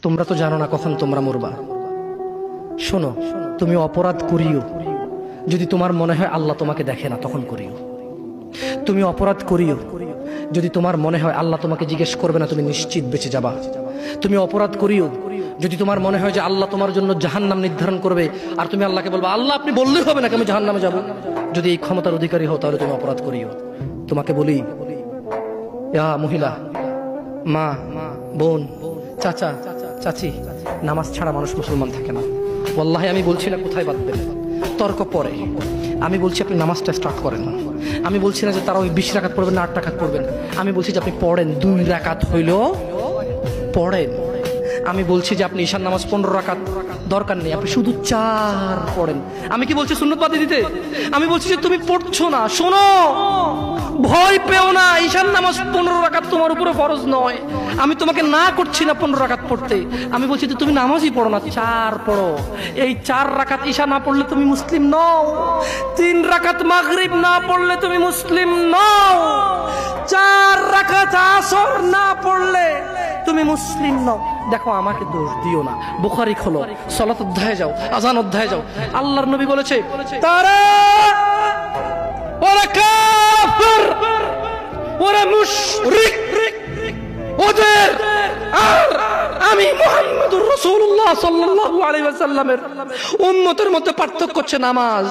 তোমরা তো জানো না কখন তোমরা মরবা। শোনো, তুমি অপরাধ করিও যদি তোমার মনে হয় আল্লাহ তোমাকে দেখে না, তখন করিও। তুমি অপরাধ করিও যদি তোমার মনে হয় আল্লাহ তোমাকে জিজ্ঞেস করবে না, তুমি নিশ্চিত বেঁচে যাবা। তুমি অপরাধ করিও যদি তোমার মনে হয় যে আল্লাহ তোমার জন্য জাহান্নাম নির্ধারণ করবে, আর তুমি আল্লাহকে বলবা আল্লাহ আপনি বললেই হবে নাকি আমি জাহান্নামে যাব। যদি এই ক্ষমতার অধিকারী হও তাহলে তুমি অপরাধ করিও। তোমাকে বলি, মহিলা, মা, বোন, চাচা, চাচি, নামাজ ছাড়া মানুষ মুসলমান থাকে না। ওয়াল্লাহি আমি বলছি না কোথায় বাঁধবেন, তর্ক পরে। আমি বলছি আপনি নামাজটা স্টার্ট করেন। আমি বলছি না যে তারা ওই 20 রাকাত পড়বেন না 8 রাকাত পড়বেন। আমি বলছি যে আপনি পড়েন, 2 রাকাত হইলো পড়েন। আমি বলছি যে আপনি ঈশার নামাজ 15 রাকাত দরকার নেই, আপনি শুধু 4 পড়েন। আমি কি বলছি সুন্নত বাদী দিতে? আমি বলছি যে তুমি পড়ছো না, শোনো, ভয় পেও না, ঈশার নামাজ 15 রাকাত তোমার উপরে ফরজ নয়। আমি তোমাকে না করছি না 15 রাকাত পড়তে। আমি বলছি যে তুমি নামাজই পড়ো না, 4 পড়ো। এই 4 রাকাত ঈশা না পড়লে তুমি মুসলিম নও। 3 রাকাত মাগরিব না পড়লে তুমি মুসলিম নও। 4 রাকাত আসর না পড়লে তুমি মুসলিম নও। দেখো, আমাকে দোষ দিও না। বুখারী খোলো, সালাত অধ্যায়ে যাও, আযান অধ্যায়ে যাও। আল্লাহর নবী বলেছে তারা ওরা কাফির, ওরা মুশরিক, ওদের আর আমি মুহাম্মদুর রাসূলুল্লাহ সাল্লাল্লাহু আলাইহি ওয়াসাল্লামের উম্মতের মধ্যে পার্থক্য হচ্ছে নামাজ।